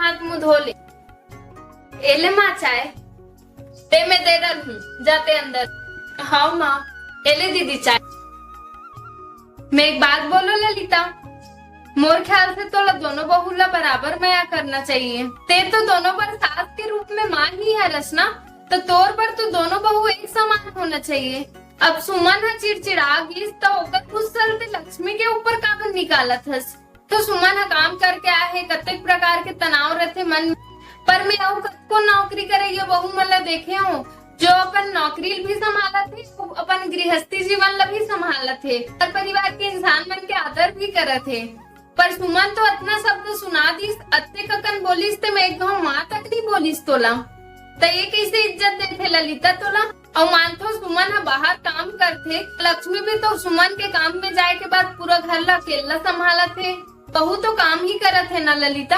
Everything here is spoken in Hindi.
हाथ मुंह धो ले। एले माँ चाय ते मैं दे रही हूँ, जाते अंदर। हाँ माँ। एले दीदी चाय। मैं एक बात बोलो ललिता, मोर ख्याल से तो दोनों बहुला बराबर मया करना चाहिए। ते तो दोनों पर सास के रूप में माँ ही है रचना, तो तौर पर तो दोनों बहू एक समान होना चाहिए। अब सुमन है चिड़चिड़ा गई तो ओकर गुस्सा ते लक्ष्मी के ऊपर काबन निकालत हस। तो सुमन है काम करके आए है, कतेक प्रकार के तनाव रहते मन में। पर मैं अब को नौकरी करे ये बहू मतलब देखे हूँ जो अपन नौकरी भी संभालत थे, अपन गृहस्थी जीवन ला भी संभालत थे और परिवार के इंसान मन के आदर भी करत थे। पर सुमन तो इतना शब्द सुना दीस, अत्ते ककन बोलिस ते मैं एक गाँव माँ तक नहीं बोलिस तोला। तो ये कैसे इज्जत देते ललिता तोला। और मानतो सुमन है बाहर काम करते, लक्ष्मी भी तो सुमन के काम में जाए के बाद पूरा घर ला अकेला संभालत थे। बहू तो काम ही करत है ना ललिता।